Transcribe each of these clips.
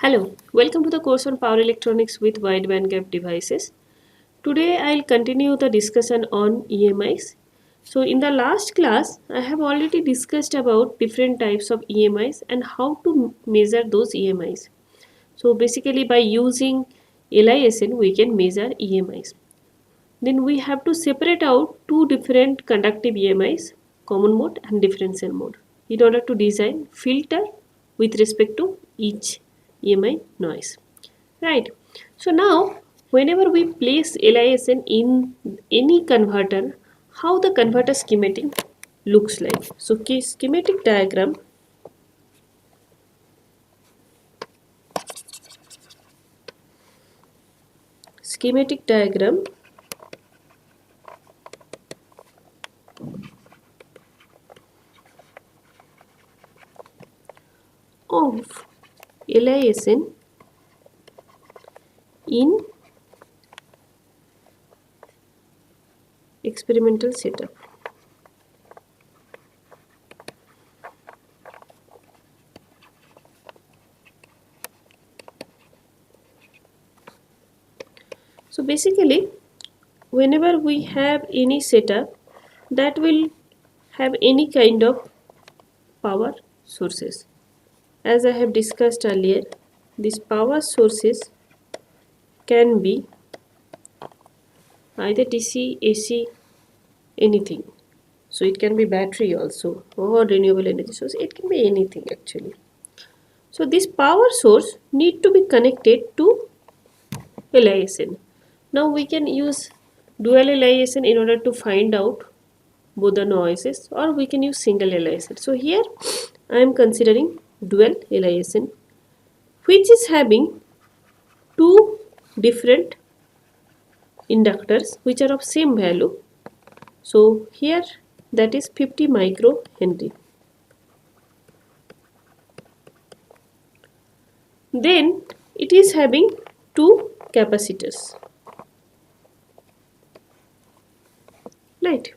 Hello, welcome to the course on power electronics with wide bandgap devices. Today I'll continue the discussion on EMIs. So in the last class I have already discussed about different types of EMIs and how to measure those EMIs. So basically by using LISN we can measure EMIs. Then we have to separate out two different conductive EMIs, common mode and differential mode, in order to design filter with respect to each EMI noise. Right. So now whenever we place LISN in any converter, how the converter schematic looks like. So schematic diagram of LISN in experimental setup. So basically whenever we have any setup that will have any kind of power sources, as I have discussed earlier, these power sources can be either DC, AC, anything. So it can be battery also or renewable energy source. It can be anything actually. So this power source need to be connected to LISN. Now we can use dual LISN in order to find out both the noises, or we can use single LISN. So here I am considering dual LISN, which is having two different inductors which are of same value. So here that is 50 microhenry. Then it is having two capacitors, right?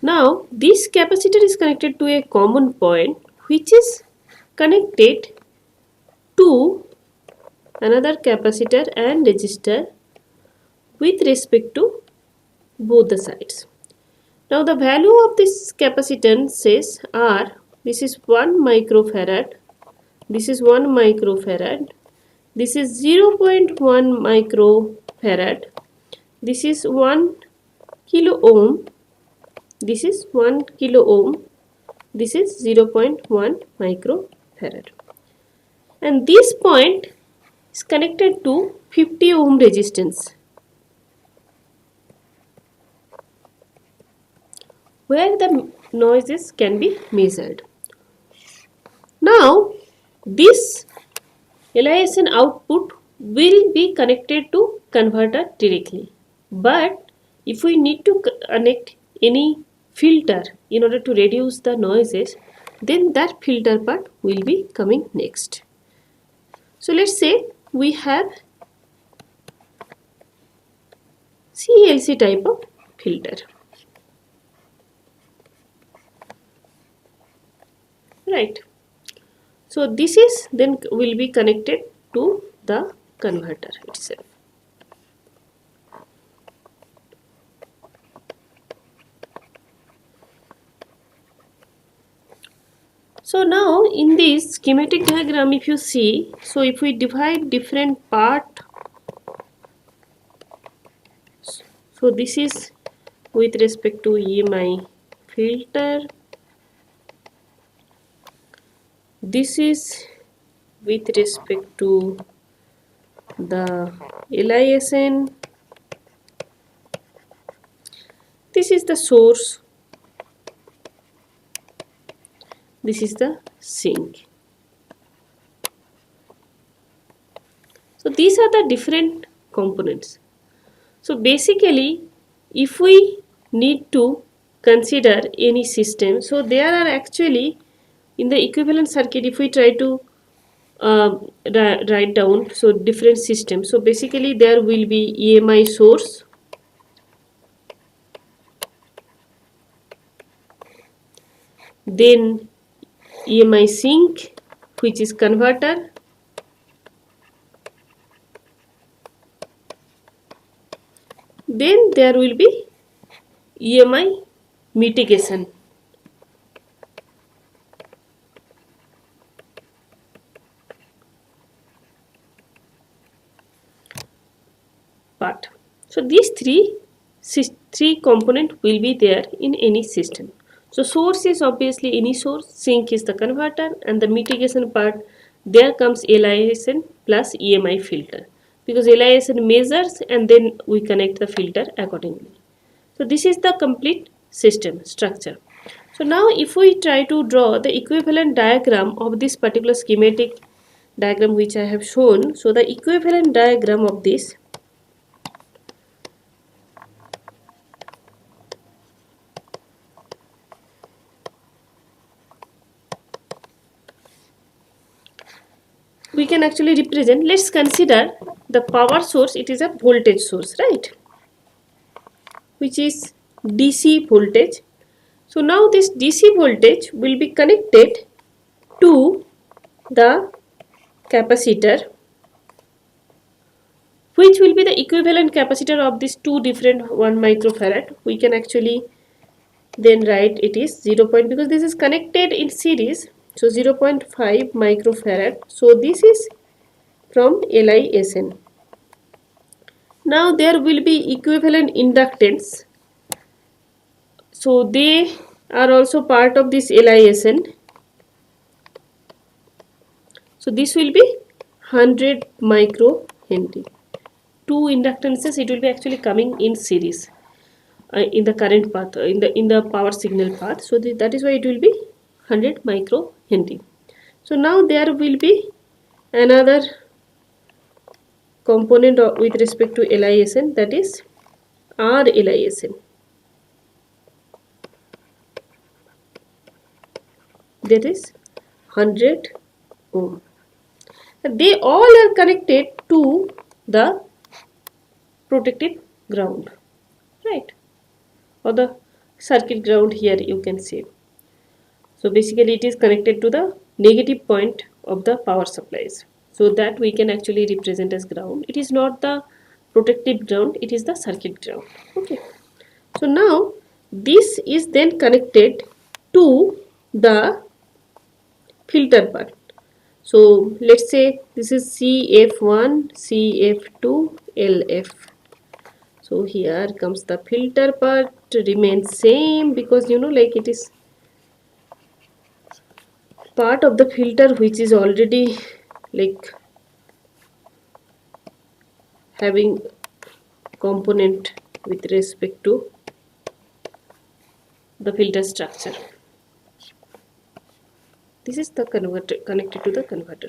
Now this capacitor is connected to a common point which is connected to another capacitor and resistor with respect to both the sides. Now the value of this capacitances are, this is 1 microfarad, this is 1 microfarad, this is 0.1 microfarad, this is 1 kilo ohm, this is 1 kilo ohm, this is 0.1 microfarad, and this point is connected to 50 ohm resistance, where the noises can be measured. Now this LISN output will be connected to converter directly, but if we need to connect any filter in order to reduce the noises, then that filter part will be coming next. So let's say we have CLC type of filter, right? So this is then will be connected to the converter itself. So now in this schematic diagram, if you see, so if we divide different part, so this is with respect to EMI filter, this is with respect to the LISN, this is the source, this is the sink. So these are the different components. So basically if we need to consider any system, so there are actually in the equivalent circuit, if we try to write down, so different systems. So basically there will be EMI source, then EMI sink, which is converter, then there will be EMI mitigation. Part. So these three component will be there in any system. So source is obviously any source, sink is the converter, and the mitigation part, there comes LISN plus EMI filter, because LISN measures and then we connect the filter accordingly. So this is the complete system structure. So now if we try to draw the equivalent diagram of this particular schematic diagram which I have shown, so the equivalent diagram of this, we can actually represent, let's consider the power source, it is a voltage source, right, which is DC voltage. So now this DC voltage will be connected to the capacitor, which will be the equivalent capacitor of these two different 1 microfarad. We can actually then write it is 0. Because this is connected in series, so 0.5 microfarad. So this is from LISN. Now there will be equivalent inductance, so they are also part of this LISN. So this will be 100 microhenry. Two inductances, it will be actually coming in series in the current path, in the power signal path. So that is why it will be 100 microhenry. So now there will be another component with respect to LISN, that is RLISN. That is 100 ohm. They all are connected to the protective ground, right, or the circuit ground here you can say. So basically it is connected to the negative point of the power supplies, so that we can actually represent as ground. It is not the protective ground, it is the circuit ground. Okay, so now this is then connected to the filter part. So let's say this is CF1, CF2, LF. So here comes the filter part, remains same, because like it is part of the filter which is already like having component with respect to the filter structure. This is the converter connected to the converter.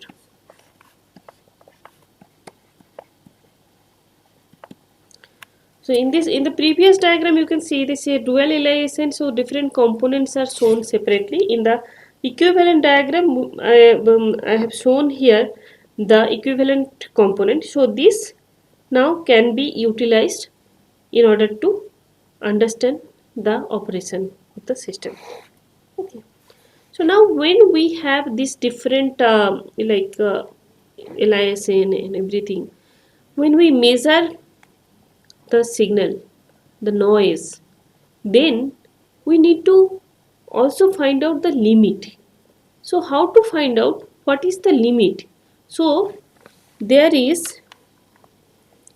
So in the previous diagram you can see this a dual LISN, so different components are shown separately. In the equivalent diagram I have shown here the equivalent component. So this now can be utilized in order to understand the operation of the system. Okay. So now when we have this different LISN and everything, when we measure the signal, the noise, then we need to also find out the limit. So how to find out what is the limit? So there is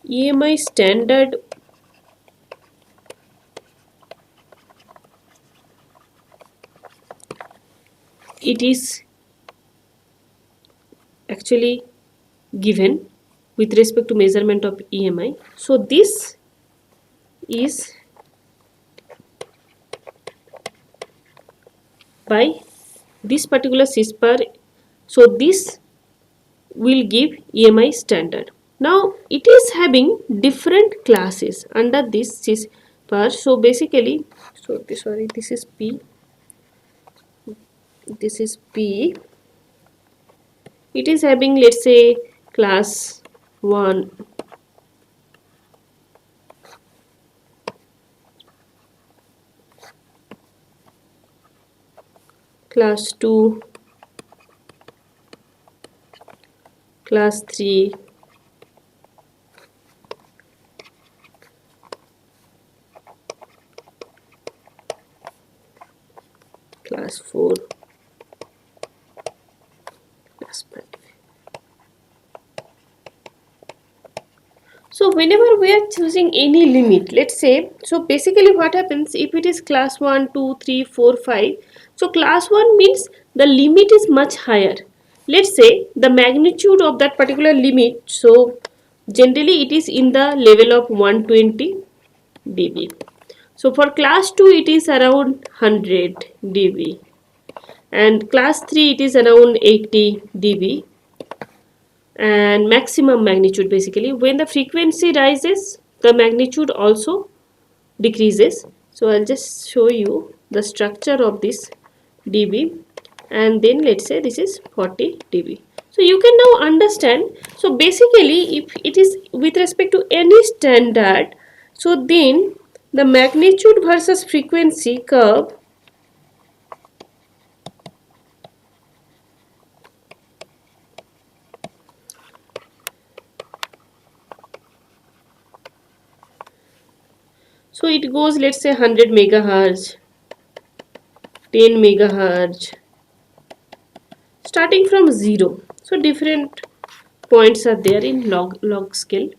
EMI standard it is actually given with respect to measurement of EMI. So this is by this particular CISPAR. So this will give EMI standard. Now it is having different classes under this CISPAR. So basically, this is P, this is P, it is having, let's say, class 1, class 2, class 3, class 4, class 5. So whenever we are choosing any limit, let's say, so basically what happens if it is class 1, 2, 3, 4, 5. So class 1 means the limit is much higher. Let's say the magnitude of that particular limit, so generally it is in the level of 120 dB. So for class 2 it is around 100 dB, and class 3 it is around 80 dB, and maximum magnitude, basically when the frequency rises the magnitude also decreases. So I'll just show you the structure of this dB, and then let's say this is 40 dB. So you can now understand. So basically if it is with respect to any standard, so then the magnitude versus frequency curve, so it goes, let's say, 100 megahertz, 10 megahertz, starting from 0. So different points are there in log scale.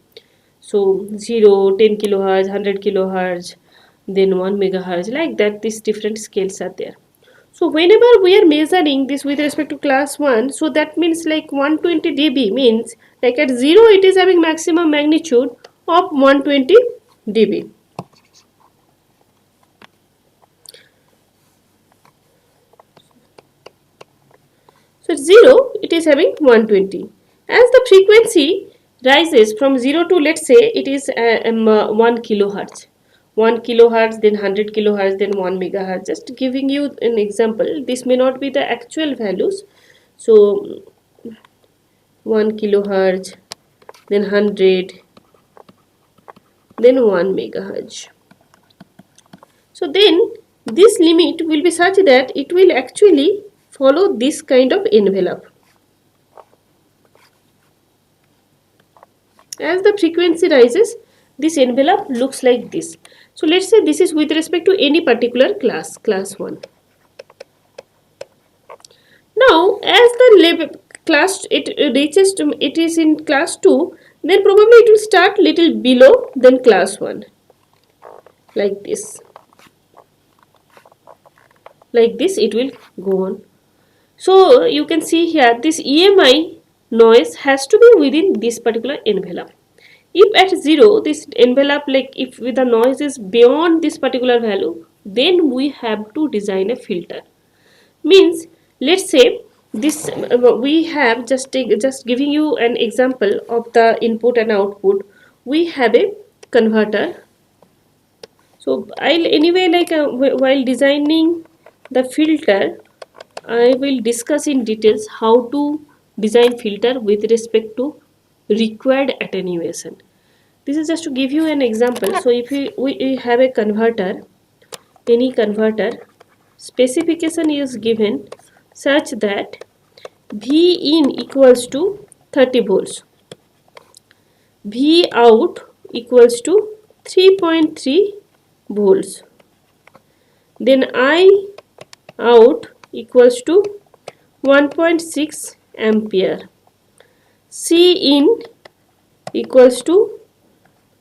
So 0, 10 kilohertz, 100 kilohertz, then 1 megahertz, like that these different scales are there. So whenever we are measuring this with respect to class 1, so that means like 120 dB means like at 0 it is having maximum magnitude of 120 dB. So at 0 it is having 120. As the frequency rises from 0 to, let's say, it is 1 kilohertz. 1 kilohertz, then 100 kilohertz, then 1 megahertz. Just giving you an example. This may not be the actual values. So 1 kilohertz, then 100, then 1 megahertz. So then this limit will be such that it will actually follow this kind of envelope. As the frequency rises, this envelope looks like this. So let's say this is with respect to any particular class, class 1. Now as the level class it reaches to, it is in class 2, then probably it will start little below than class 1, like this. Like this it will go on. So you can see here this EMI noise has to be within this particular envelope. If at 0 this envelope, like if the noise is beyond this particular value, then we have to design a filter. Means let's say this we have just giving you an example of the input and output. We have a converter. So I'll anyway, like while designing the filter, I will discuss in details how to design filter with respect to required attenuation. This is just to give you an example. So if we have a converter, any converter, specification is given such that V in equals to 30 volts, V out equals to 3.3 volts, then I out equals to 1.6 ampere, C in equals to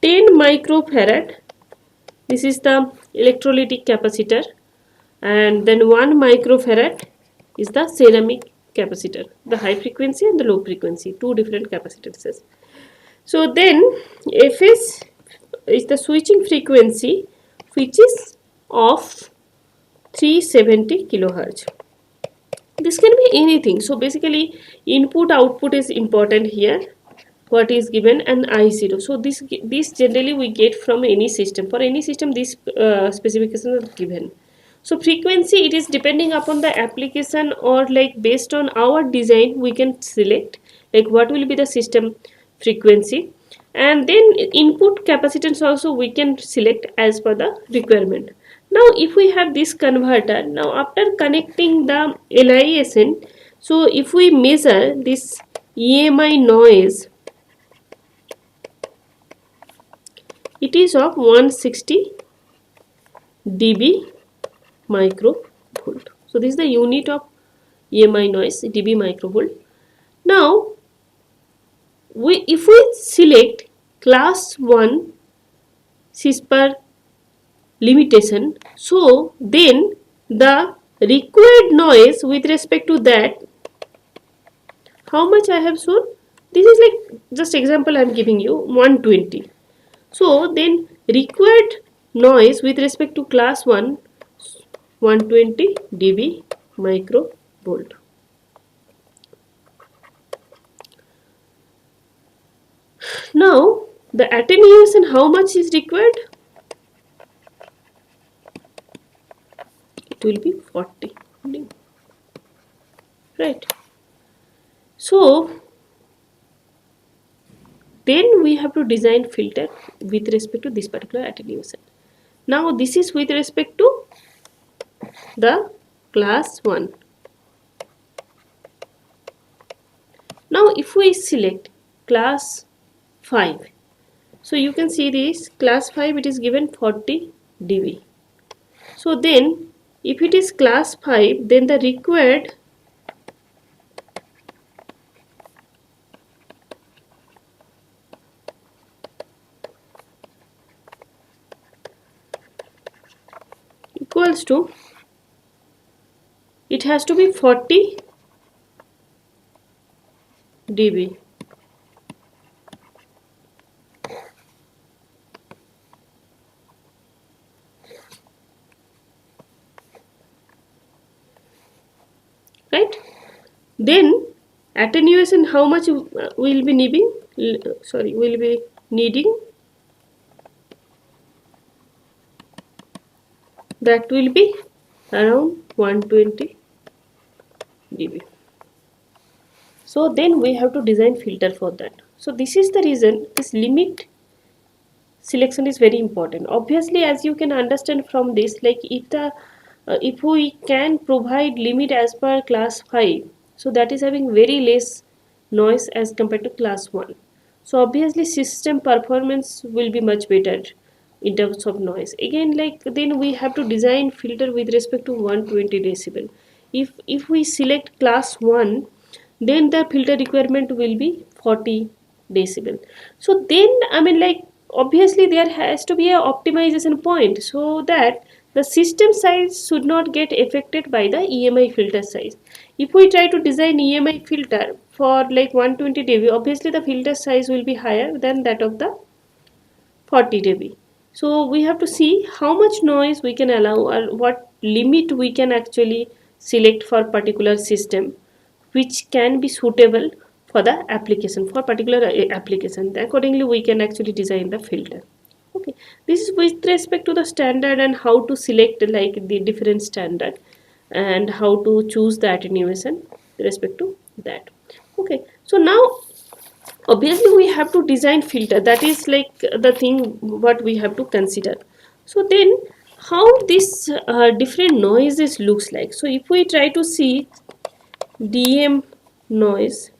10 microfarad. This is the electrolytic capacitor, and then 1 microfarad is the ceramic capacitor, the high frequency and the low frequency, two different capacitances. So then Fs is the switching frequency, which is of 370 kilohertz. This can be anything. So basically input output is important here, what is given, and I0. So this generally we get from any system. For any system this specification is given. So frequency, it is depending upon the application, or like based on our design we can select like what will be the system frequency. And then input capacitance also we can select as per the requirement. Now if we have this converter, now after connecting the LISN, so if we measure this EMI noise, it is of 160 dB microvolt. So this is the unit of EMI noise, dB microvolt. Now if we select class 1 CISPR limitation, so then the required noise with respect to that, how much I have shown, this is like just example I am giving you, 120. So then required noise with respect to class 1, 120 dB microvolt. Now the attenuation, how much is required? It will be 40, right? So then we have to design filter with respect to this particular attenuation. Now this is with respect to the class 1. Now if we select class 5, so you can see this class 5, it is given 40 dB. So then if it is class 5, then the required equals to, it has to be 40 dB. Right? Then attenuation, how much will be needing? Will be needing, that will be around 120 dB. So then we have to design filter for that. So this is the reason this limit selection is very important. Obviously, as you can understand from this, like if we can provide limit as per class 5, so that is having very less noise as compared to class 1. So obviously system performance will be much better in terms of noise. Again, like then we have to design filter with respect to 120 decibel. If we select class 1, then the filter requirement will be 40 decibel. So then I mean, like obviously there has to be a optimization point, so that the system size should not get affected by the EMI filter size. If we try to design EMI filter for like 120 dB, obviously the filter size will be higher than that of the 40 dB. So we have to see how much noise we can allow, or what limit we can actually select for particular system, which can be suitable for the application, for particular application. Accordingly we can actually design the filter. Okay, this is with respect to the standard and how to select like the different standard and how to choose the attenuation with respect to that. Okay, so now obviously we have to design filter, that is like the thing what we have to consider. So then how this different noises looks like. So if we try to see DM noise,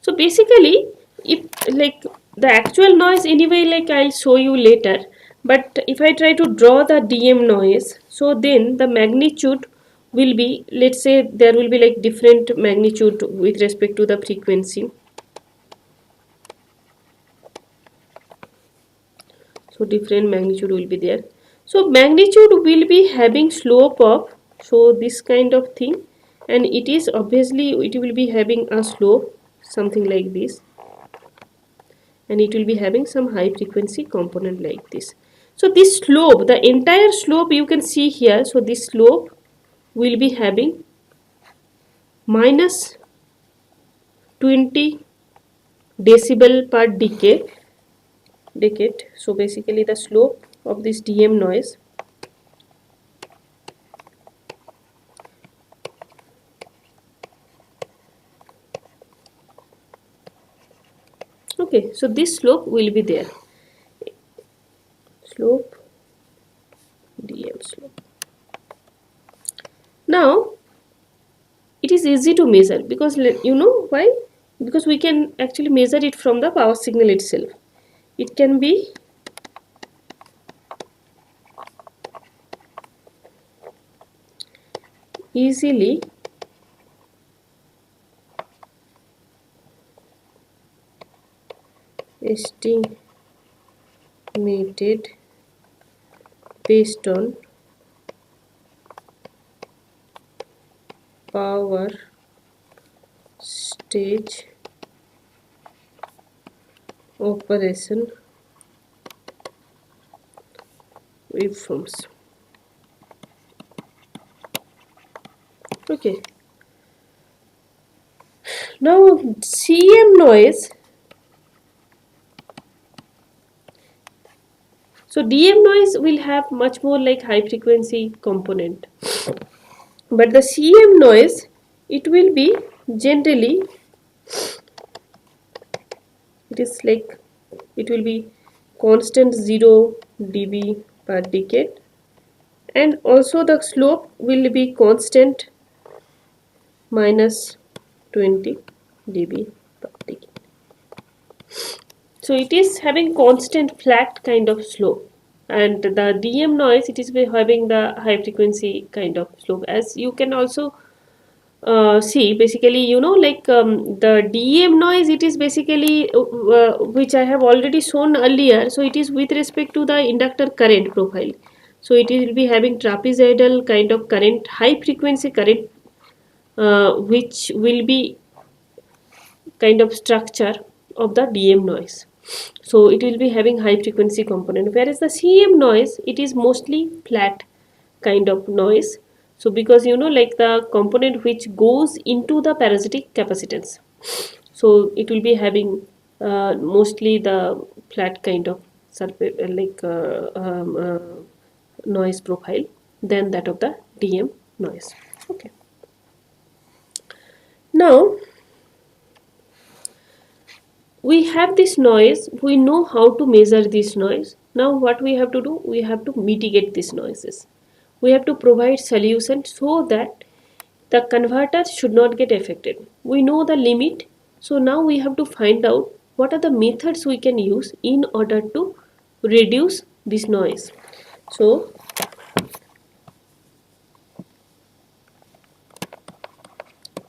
so basically if like the actual noise anyway, like I'll show you later, but if I try to draw the DM noise, so then the magnitude will be, let's say there will be like different magnitude with respect to the frequency. So different magnitude will be there. So magnitude will be having slope of, so this kind of thing, and it is obviously it will be having a slope something like this, and it will be having some high frequency component like this. So this slope, the entire slope you can see here, so this slope will be having minus 20 decibel per decade decade. So basically the slope of this DM noise okay, so this slope will be there, slope DM slope. Now it is easy to measure because you know why, because we can actually measure it from the power signal itself. It can be easily estimated based on power stage operation waveforms. Okay, now CM noise. So DM noise will have much more like high frequency component, but the CM noise, it will be generally, it is like, it will be constant 0 dB per decade, and also the slope will be constant minus 20 dB per decade. So it is having constant flat kind of slope, and the DM noise, it is having the high frequency kind of slope. As you can also see, basically, you know, like the DM noise, it is basically which I have already shown earlier. So it is with respect to the inductor current profile. So it will be having trapezoidal kind of current, high frequency current, which will be kind of structure of the DM noise. So it will be having high frequency component, whereas the CM noise, it is mostly flat kind of noise. So because you know, like the component which goes into the parasitic capacitance, so it will be having mostly the flat kind of surface, noise profile than that of the DM noise. Okay, now we have this noise, we know how to measure this noise. Now what we have to do, we have to mitigate these noises. We have to provide solution so that the converter should not get affected. We know the limit, so now we have to find out what are the methods we can use in order to reduce this noise. So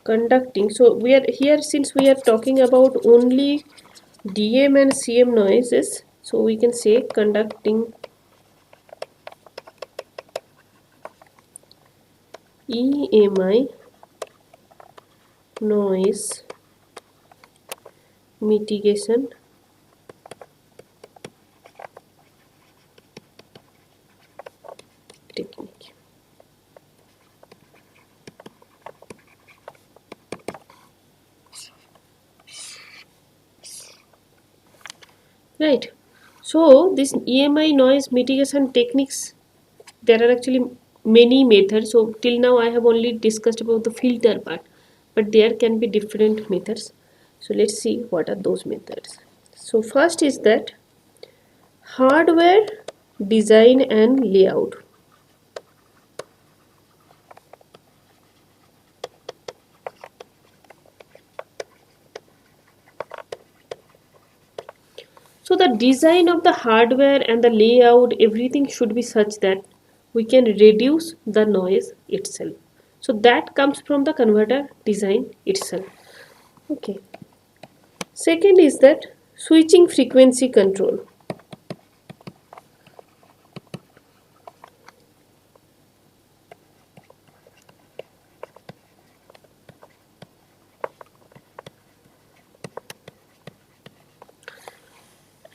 conducting, so we are here, since we are talking about only DM and CM noises, so we can say conducting EMI noise mitigation technique. Right. So this EMI noise mitigation techniques, there are actually many methods. So till now I have only discussed about the filter part, but there can be different methods. So let's see what are those methods. So first is that hardware design and layout. So the design of the hardware and the layout, everything should be such that we can reduce the noise itself. So that comes from the converter design itself. Okay. Second is that switching frequency control.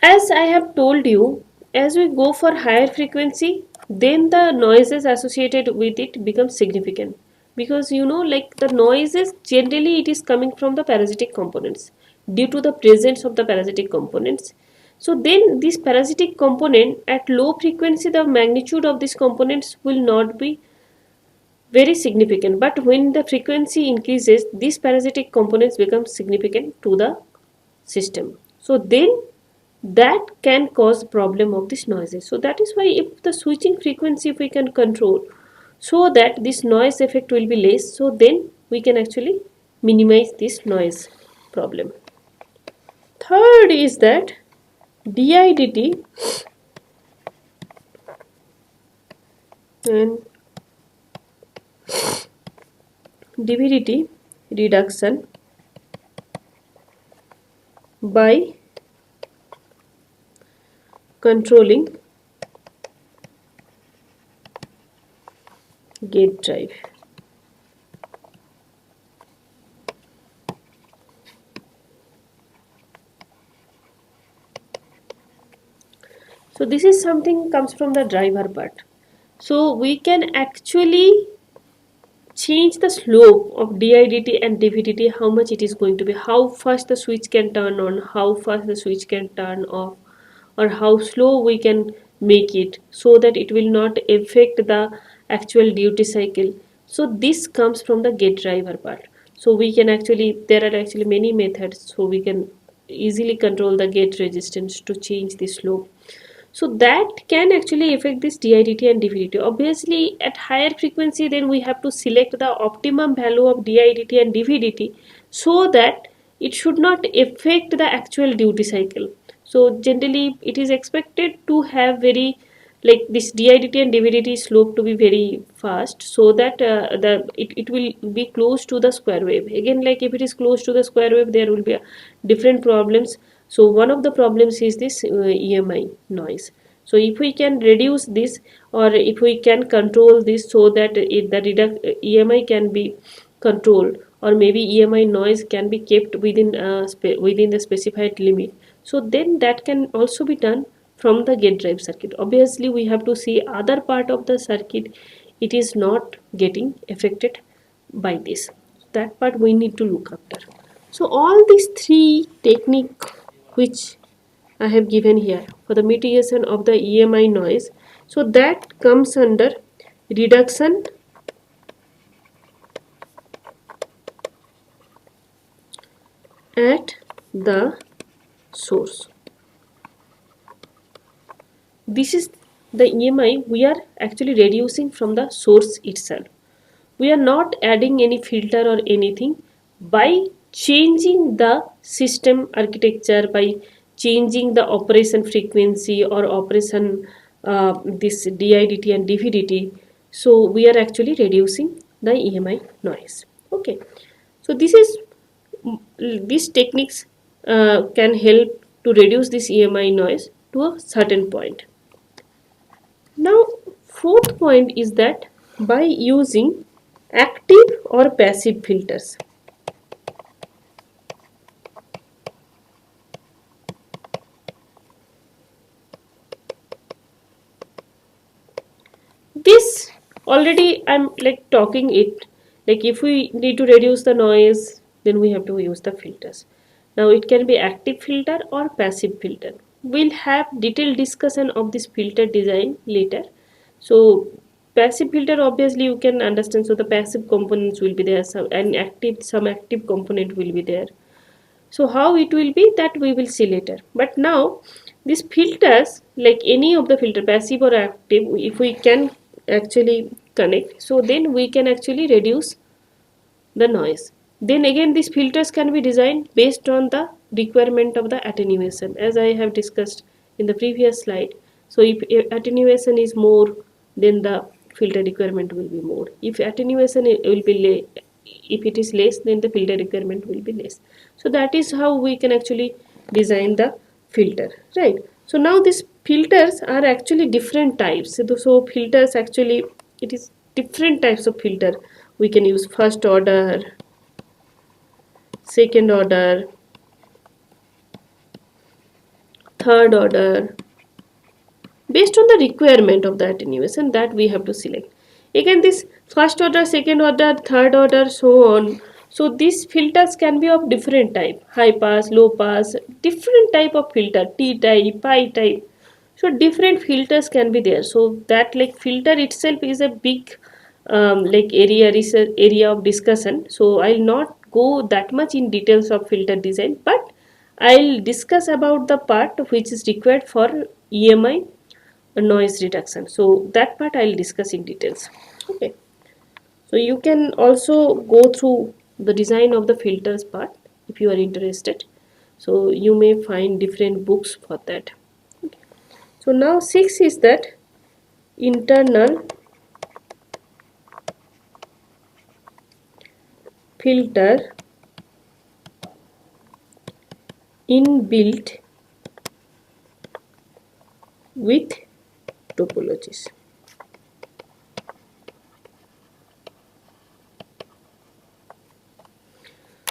As I have told you, as we go for higher frequency, then the noises associated with it become significant, because you know, like the noises generally it is coming from the parasitic components. Due to the presence of the parasitic components, So then this parasitic component at low frequency, the magnitude of these components will not be very significant, but when the frequency increases, these parasitic components become significant to the system. So then that can cause problem of these noises. So that is why if the switching frequency if we can control so that this noise effect will be less, so then we can actually minimize this noise problem. Third is that DIDT and DVDT reduction by controlling gate drive. So this is something comes from the driver part. So we can actually change the slope of DIDT and DVDT, how much it is going to be, how fast the switch can turn on, how fast the switch can turn off, or how slow we can make it so that it will not affect the actual duty cycle. So this comes from the gate driver part. So we can actually, there are actually many methods, so we can easily control the gate resistance to change the slope. So that can actually affect this DIDT and DVDT. Obviously at higher frequency then we have to select the optimum value of DIDT and DVDT so that it should not affect the actual duty cycle. So generally it is expected to have very, like this DIDT and DVDT slope to be very fast so that it will be close to the square wave. Again, like if it is close to the square wave, there will be different problems. So one of the problems is this EMI noise. So if we can reduce this, or if we can control this so that the EMI can be controlled, or maybe EMI noise can be kept within the specified limit, so then that can also be done from the gate drive circuit. Obviously we have to see other part of the circuit, it is not getting affected by this, that part we need to look after. So all these three technique which I have given here for the mitigation of the EMI noise, so that comes under reduction at the source. This is the EMI we are actually reducing from the source itself. We are not adding any filter or anything. By changing the system architecture, by changing the operation frequency or operation this DIDT and DVDT, so we are actually reducing the EMI noise. Okay, so these techniques can help to reduce this EMI noise to a certain point. Now fourth point is that by using active or passive filters. This already I'm like talking it, like if we need to reduce the noise then we have to use the filters. Now it can be active filter or passive filter. We'll have detailed discussion of this filter design later. So passive filter obviously you can understand, so the passive components will be there, some active component will be there. So how it will be, that we will see later. But now these filters, like any of the filter, passive or active, if we can actually connect, so then we can actually reduce the noise. Then again these filters can be designed based on the requirement of the attenuation, as I have discussed in the previous slide. So if attenuation is more, then the filter requirement will be more. If attenuation will be if it is less, then the filter requirement will be less. So that is how we can actually design the filter, right? So now these filters are actually different types. So filters actually, it is different types of filter. We can use first order, second order, third order, based on the requirement of the attenuation that we have to select. Again this first order, second order, third order, so on. So these filters can be of different type, high pass, low pass, different type of filter, T type, pi type. So different filters can be there. So that like filter itself is a big like area research area of discussion. So I'll not go that much in details of filter design, but I'll discuss about the part which is required for EMI noise reduction. So that part I'll discuss in details. Okay. So you can also go through the design of the filters part if you are interested. So you may find different books for that. Okay. So now 6 is that internal filter inbuilt with topologies.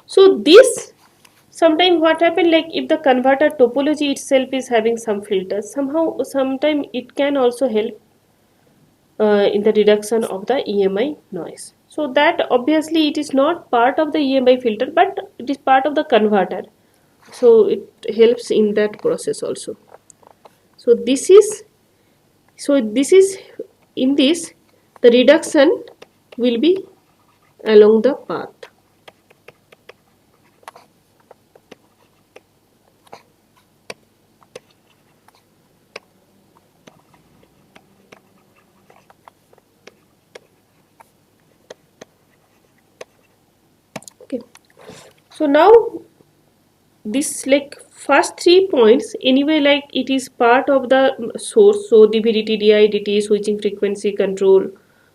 So this sometimes what happen, like if the converter topology itself is having some filters, somehow sometime it can also help in the reduction of the EMI noise. So that obviously it is not part of the EMI filter, but it is part of the converter. So it helps in that process also. So this is in this the reduction will be along the path. Okay. So now this like first 3 points anyway, like it is part of the source. So dv dt di dt switching frequency control.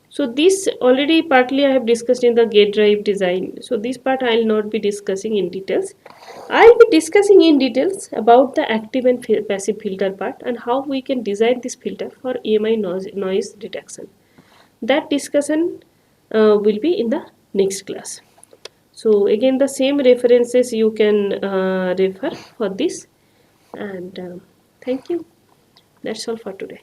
So this already partly I have discussed in the gate drive design. So this part I will not be discussing in details. I will be discussing in details about the active and passive filter part and how we can design this filter for EMI noise reduction. That discussion will be in the next class. So again the same references you can refer for this, and thank you. That's all for today.